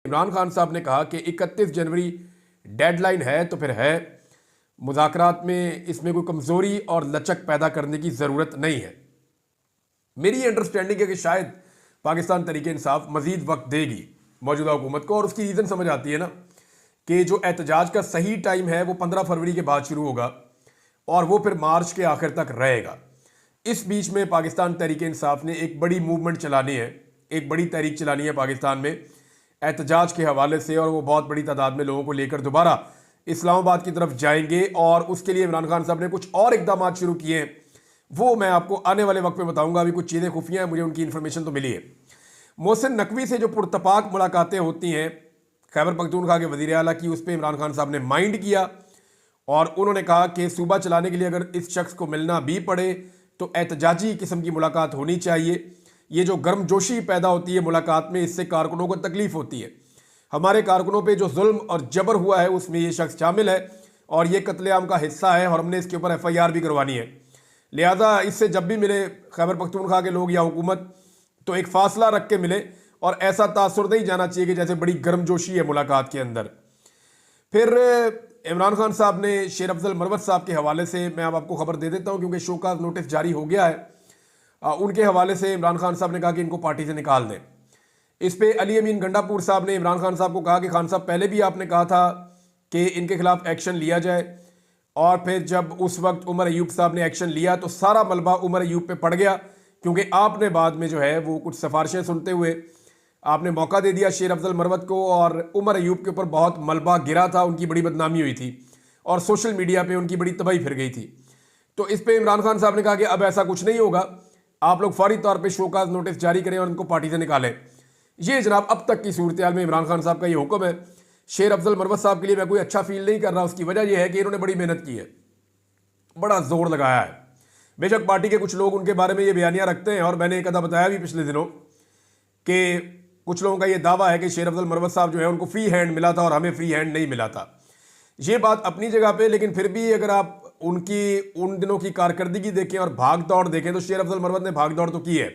इमरान खान साहब ने कहा कि 31 जनवरी डेडलाइन है तो फिर है, मुज़ाकरात में इसमें कोई कमज़ोरी और लचक पैदा करने की ज़रूरत नहीं है। मेरी अंडरस्टैंडिंग है कि शायद पाकिस्तान तहरीक इंसाफ मज़ीद वक्त देगी मौजूदा हुकूमत को, और उसकी रीज़न समझ आती है ना कि जो एहतजाज का सही टाइम है वो 15 फरवरी के बाद शुरू होगा और वो फिर मार्च के आखिर तक रहेगा। इस बीच में पाकिस्तान तहरीक इंसाफ ने एक बड़ी मूवमेंट चलानी है, एक बड़ी तहरीक चलानी है पाकिस्तान में एहतजाज के हवाले से, और वो बहुत बड़ी तादाद में लोगों को लेकर दोबारा इस्लामाबाद की तरफ जाएंगे। और उसके लिए इमरान खान साहब ने कुछ और इकदाम शुरू किए हैं, वो मैं आपको आने वाले वक्त में बताऊंगा। अभी कुछ चीज़ें खुफिया हैं, मुझे उनकी इन्फॉर्मेशन तो मिली है। मोहसिन नकवी से जो पुरतपाक मुलाकातें होती हैं खैबर पख्तूनख्वा के वज़ीर आला की, उस पर इमरान खान साहब ने माइंड किया और उन्होंने कहा कि सूबा चलाने के लिए अगर इस शख्स को मिलना भी पड़े तो एहतजाजी किस्म की मुलाकात होनी चाहिए। ये जो गर्मजोशी पैदा होती है मुलाकात में, इससे कारकुनों को तकलीफ होती है। हमारे कारकुनों पे जो जुल्म और जबर हुआ है उसमें ये शख्स शामिल है और ये कत्लेआम का हिस्सा है और हमने इसके ऊपर FIR भी करवानी है। लिहाजा इससे जब भी मिले खैबर पख्तूनख्वा के लोग या हुकूमत तो एक फासला रख के मिले और ऐसा तासुर नहीं जाना चाहिए कि जैसे बड़ी गर्मजोशी है मुलाकात के अंदर। फिर इमरान खान साहब ने शेर अफजल मरवत साहब के हवाले से मैं अब आपको खबर दे देता हूं क्योंकि शोकाज नोटिस जारी हो गया है। उनके हवाले से इमरान खान साहब ने कहा कि इनको पार्टी से निकाल दें। इस पे अली अमीन गंडापुर साहब ने इमरान खान साहब को कहा कि खान साहब पहले भी आपने कहा था कि इनके खिलाफ एक्शन लिया जाए, और फिर जब उस वक्त उमर अयूब साहब ने एक्शन लिया तो सारा मलबा उमर अयूब पे पड़ गया, क्योंकि आपने बाद में जो है वो कुछ सिफारिशें सुनते हुए आपने मौका दे दिया शेर अफजल मरवत को, और उमर अयूब के ऊपर बहुत मलबा गिरा था, उनकी बड़ी बदनामी हुई थी और सोशल मीडिया पे उनकी बड़ी तबाही फिर गई थी। तो इस पे इमरान खान साहब ने कहा कि अब ऐसा कुछ नहीं होगा, आप लोग फौरी तौर पे शोकाज नोटिस जारी करें और उनको पार्टी से निकालें। ये जनाब अब तक की सूरत हाल में इमरान खान साहब का ये हुक्म है। शेर अफजल मरवत साहब के लिए मैं कोई अच्छा फील नहीं कर रहा, उसकी वजह यह है कि इन्होंने बड़ी मेहनत की है, बड़ा जोर लगाया है। बेशक पार्टी के कुछ लोग उनके बारे में ये बयानियां रखते हैं और मैंने एक आधा बताया भी पिछले दिनों कि कुछ लोगों का ये दावा है कि शेर अफजल मरवत साहब जो है उनको फ्री हैंड मिला था और हमें फ्री हैंड नहीं मिला था। ये बात अपनी जगह पे, लेकिन फिर भी अगर आप उनकी उन दिनों की कारकर्दगी देखें और भाग दौड़ देखें तो शेर अफजल मरवत ने भाग दौड़ तो की है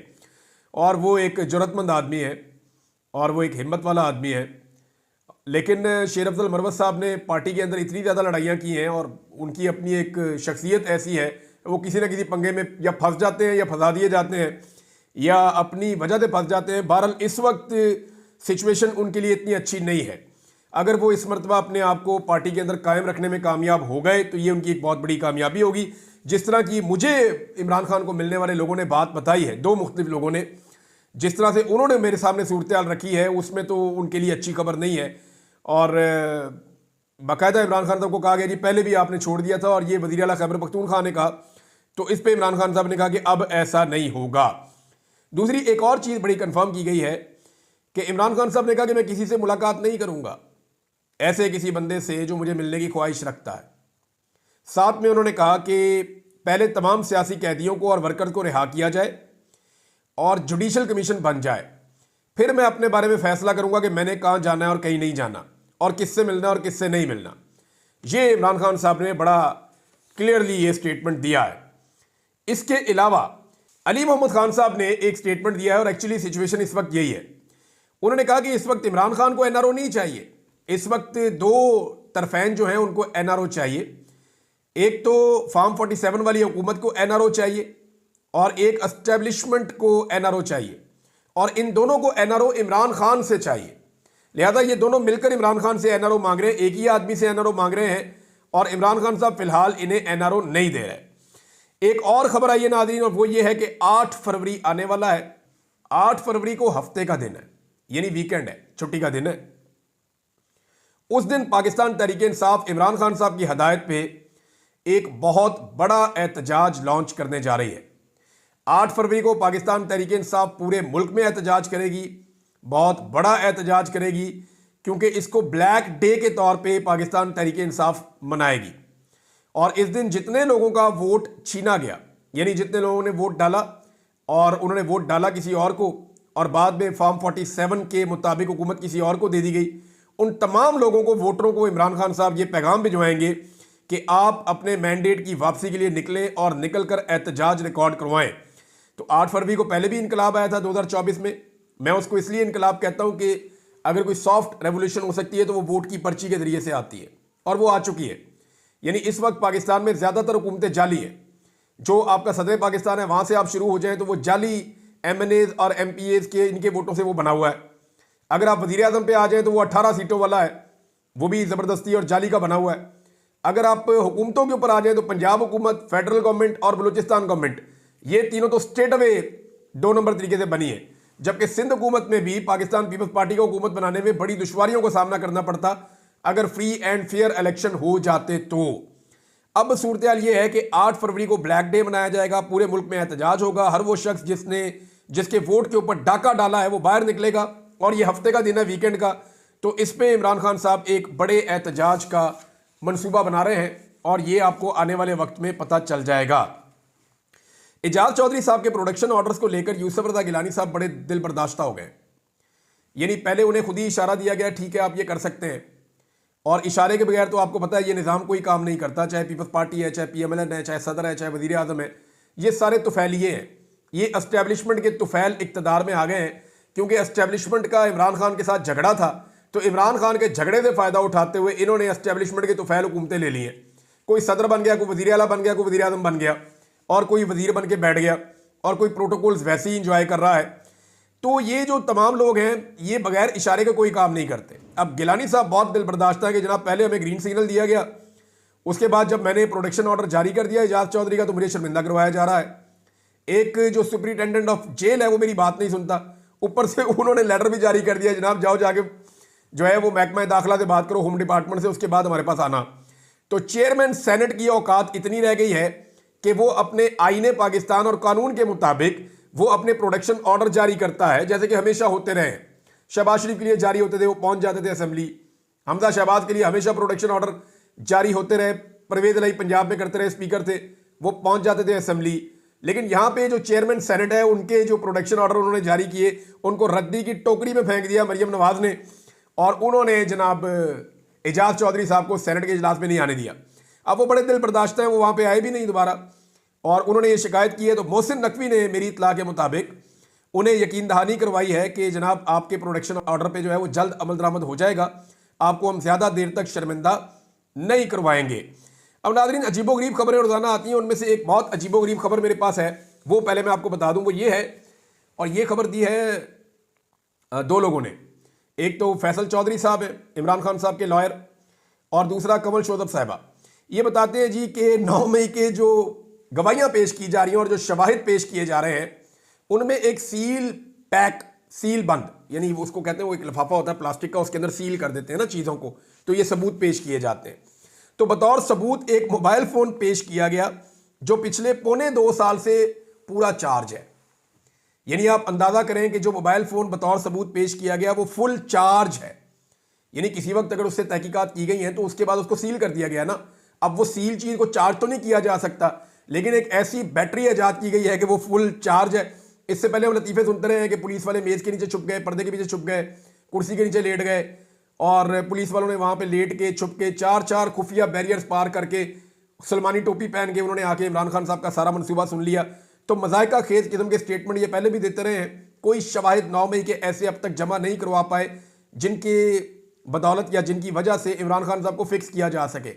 और वो एक जरूरतमंद आदमी है और वो एक हिम्मत वाला आदमी है। लेकिन शेर अफजल मरवत साहब ने पार्टी के अंदर इतनी ज़्यादा लड़ाइयाँ की हैं और उनकी अपनी एक शख्सियत ऐसी है, वो किसी न किसी पंगे में या फंस जाते हैं या फंसा दिए जाते हैं या अपनी वजह से फंस जाते हैं। बहरहाल इस वक्त सिचुएशन उनके लिए इतनी अच्छी नहीं है। अगर वो इस मरतबा अपने आप को पार्टी के अंदर कायम रखने में कामयाब हो गए तो ये उनकी एक बहुत बड़ी कामयाबी होगी। जिस तरह की मुझे इमरान खान को मिलने वाले लोगों ने बात बताई है, दो मुख्तलिफ लोगों ने, जिस तरह से उन्होंने मेरे सामने सूरत हाल रखी है उसमें तो उनके लिए अच्छी खबर नहीं है। और बाकायदा इमरान खान साहब को कहा गया जी पहले भी आपने छोड़ दिया था, और ये वज़ीर आला खैबर पख्तूनख्वा ने कहा, तो इस पर इमरान खान साहब ने कहा कि अब ऐसा नहीं होगा। दूसरी एक और चीज़ बड़ी कंफर्म की गई है कि इमरान खान साहब ने कहा कि मैं किसी से मुलाकात नहीं करूंगा, ऐसे किसी बंदे से जो मुझे मिलने की ख्वाहिश रखता है। साथ में उन्होंने कहा कि पहले तमाम सियासी कैदियों को और वर्कर्स को रिहा किया जाए और जुडिशल कमीशन बन जाए, फिर मैं अपने बारे में फैसला करूंगा कि मैंने कहाँ जाना है और कहीं नहीं जाना, और किससे मिलना और किससे नहीं मिलना। ये इमरान खान साहब ने बड़ा क्लियरली ये स्टेटमेंट दिया है। इसके अलावा अली मोहम्मद खान साहब ने एक स्टेटमेंट दिया है और एक्चुअली सिचुएशन इस वक्त यही है। उन्होंने कहा कि इस वक्त इमरान खान को NRO नहीं चाहिए, इस वक्त दो तरफैन जो हैं उनको NRO चाहिए। एक तो फार्म 47 वाली हुकूमत को NRO चाहिए और एक एस्टेब्लिशमेंट को NRO चाहिए, और इन दोनों को NRO इमरान खान से चाहिए। लिहाजा ये दोनों मिलकर इमरान खान से NRO मांग रहे हैं, एक ही आदमी से NRO मांग रहे हैं, और इमरान खान साहब फिलहाल इन्हें NRO नहीं दे रहे। एक और खबर आई है नाज़रीन, और वो ये है कि 8 फरवरी आने वाला है। 8 फरवरी को हफ्ते का दिन है, यानी वीकेंड है, छुट्टी का दिन है। उस दिन पाकिस्तान तहरीक इंसाफ इमरान खान साहब की हदायत पे एक बहुत बड़ा एहतजाज लॉन्च करने जा रही है। 8 फरवरी को पाकिस्तान तहरीक इंसाफ पूरे मुल्क में एहतजाज करेगी, बहुत बड़ा एहतजाज करेगी, क्योंकि इसको ब्लैक डे के तौर पे पाकिस्तान तहरीक इंसाफ मनाएगी। और इस दिन जितने लोगों का वोट छीना गया, यानी जितने लोगों ने वोट डाला और उन्होंने वोट डाला किसी और को और बाद में फॉर्म 47 के मुताबिक हुकूमत किसी और को दे दी गई, उन तमाम लोगों को, वोटरों को इमरान खान साहब ये पैगाम भिजवाएंगे कि आप अपने मैंडेट की वापसी के लिए निकलें और निकल कर एहतजाज रिकॉर्ड करवाएं। तो 8 फरवरी को पहले भी इनकलाब आया था 2024 में। मैं उसको इसलिए इनकलाब कहता हूं कि अगर कोई सॉफ्ट रेवोल्यूशन हो सकती है तो वो वोट की पर्ची के जरिए से आती है, और वो आ चुकी है। यानी इस वक्त पाकिस्तान में ज़्यादातर हुकूमतें जाली है। जो आपका सदर पाकिस्तान है वहाँ से आप शुरू हो जाएं तो वो जाली MNAs और MPAs के इनके वोटों से वो बना हुआ है। अगर आप वज़ीर आज़म पे आ जाएं तो वो 18 सीटों वाला है, वो भी ज़बरदस्ती और जाली का बना हुआ है। अगर आप हुकूमतों के ऊपर आ जाएं तो पंजाब हुकूमत, फेडरल गवर्नमेंट और बलूचिस्तान गवर्नमेंट, ये तीनों तो स्ट्रेट अवे 2 नंबर तरीके से बनी है। जबकि सिंध हुकूमत में भी पाकिस्तान पीपल्स पार्टी को हुकूमत बनाने में बड़ी दुश्वारियों का सामना करना पड़ता अगर फ्री एंड फेयर इलेक्शन हो जाते तो। अब सूरत हाल ये है कि 8 फरवरी को ब्लैक डे मनाया जाएगा, पूरे मुल्क में एहतजाज होगा। हर वो शख्स जिसके वोट के ऊपर डाका डाला है वो बाहर निकलेगा, और ये हफ्ते का दिन है, वीकेंड का। तो इस पे इमरान खान साहब एक बड़े एहतजाज का मंसूबा बना रहे हैं, और ये आपको आने वाले वक्त में पता चल जाएगा। एजाज चौधरी साहब के प्रोडक्शन ऑर्डर्स को लेकर यूसुफ रजा गिलानी साहब बड़े दिल बर्दाश्ता हो गए। यानी पहले उन्हें खुद ही इशारा दिया गया, ठीक है आप ये कर सकते हैं, और इशारे के बगैर तो आपको पता है ये निज़ाम कोई काम नहीं करता, चाहे पीपल्स पार्टी है, चाहे PMLN है, चाहे सदर है, चाहे वज़ीर आज़म है, ये सारे तुफैलिए हैं। ये एस्टेब्लिशमेंट के तुफैल इक़्तिदार में आ गए हैं, क्योंकि एस्टेब्लिशमेंट का इमरान खान के साथ झगड़ा था, तो इमरान खान के झगड़े से फ़ायदा उठाते हुए इन्होंने एस्टेब्लिशमेंट के तुफैल हुकूमतें ले ली हैं। कोई सदर बन गया, कोई वज़ीर आला बन गया, कोई वज़ीर आज़म बन गया, और कोई वज़ीर बन के बैठ गया, और कोई प्रोटोकॉल्स वैसे ही इंजॉय कर रहा है। तो ये जो तमाम लोग हैं ये बगैर इशारे का कोई काम नहीं करते। अब गिलानी साहब बहुत दिल बर्दाश्त है कि जनाब पहले हमें ग्रीन सिग्नल दिया गया, उसके बाद जब मैंने प्रोडक्शन ऑर्डर जारी कर दिया एजाज चौधरी का तो मुझे शर्मिंदा करवाया जा रहा है। एक जो सुपरिटेंडेंट ऑफ जेल है वो मेरी बात नहीं सुनता, ऊपर से उन्होंने लेटर भी जारी कर दिया, जनाब जाओ जाके जो है वो महकमा दाखिला से बात करो, होम डिपार्टमेंट से, उसके बाद हमारे पास आना। तो चेयरमैन सेनेट की औकात इतनी रह गई है कि वो अपने आईने पाकिस्तान और कानून के मुताबिक वो अपने प्रोडक्शन ऑर्डर जारी करता है, जैसे कि हमेशा होते रहे। शहबाज शरीफ के लिए जारी होते थे, वो पहुंच जाते थे असेंबली। हमजा शहबाज के लिए हमेशा प्रोडक्शन ऑर्डर जारी होते रहे, परवेज इलाही पंजाब में करते रहे, स्पीकर थे, वो पहुंच जाते थे असेंबली। लेकिन यहाँ पे जो चेयरमैन सेनेट है उनके जो प्रोडक्शन ऑर्डर उन्होंने जारी किए उनको रद्दी की टोकरी में फेंक दिया मरियम नवाज ने, और उन्होंने जनाब एजाज चौधरी साहब को सेनेट के इजलास में नहीं आने दिया। अब वो बड़े दिल बर्दाश्त हैं, वो वहाँ पे आए भी नहीं दोबारा, और उन्होंने ये शिकायत की है। तो मोहसिन नकवी ने मेरी इतला के मुताबिक उन्हें यकीन दहानी करवाई है कि जनाब आपके प्रोडक्शन ऑर्डर पे जो है वो जल्द अमल दरामद हो जाएगा, आपको हम ज़्यादा देर तक शर्मिंदा नहीं करवाएंगे। अब नाज़रीन, अजीबोगरीब खबरें रोज़ाना आती हैं, उनमें से एक बहुत अजीबोगरीब खबर मेरे पास है, वो पहले मैं आपको बता दूं, वो ये है, और ये खबर दी है 2 लोगों ने। एक तो फैसल चौधरी साहब है, इमरान खान साहब के लॉयर, और दूसरा कमल शोजब साहिबा। ये बताते हैं जी कि 9 मई के जो गवाहियां पेश की जा रही हैं और जो शवाहिद पेश किए जा रहे हैं उनमें एक सील पैक, सील बंद, यानी उसको कहते हैं, वो एक लिफाफा होता है प्लास्टिक का, उसके अंदर सील कर देते हैं ना चीज़ों को, तो ये सबूत पेश किए जाते हैं। तो बतौर सबूत एक मोबाइल फ़ोन पेश किया गया जो पिछले 1.25 साल से पूरा चार्ज है। यानी आप अंदाज़ा करें कि जो मोबाइल फ़ोन बतौर सबूत पेश किया गया वो फुल चार्ज है। यानी किसी वक्त अगर उससे तहकीकात की गई हैं तो उसके बाद उसको सील कर दिया गया ना। अब वो सील चीज़ को चार्ज तो नहीं किया जा सकता, लेकिन एक ऐसी बैटरी ईजाद की गई है कि वो फुल चार्ज है। इससे पहले हम लतीफ़े सुनते रहे हैं कि पुलिस वाले मेज़ के नीचे छुप गए, पर्दे के पीछे छुप गए, कुर्सी के नीचे लेट गए, और पुलिस वालों ने वहाँ पे लेट के छुप के 4 खुफिया बैरियर्स पार करके सलमानी टोपी पहन के उन्होंने आके इमरान खान साहब का सारा मनसूबा सुन लिया। तो मज़ाइका खेज किस्म के स्टेटमेंट ये पहले भी देते रहे हैं। कोई शवाहिद 9 मई के ऐसे अब तक जमा नहीं करवा पाए जिनके बदौलत या जिनकी वजह से इमरान खान साहब को फिक्स किया जा सके।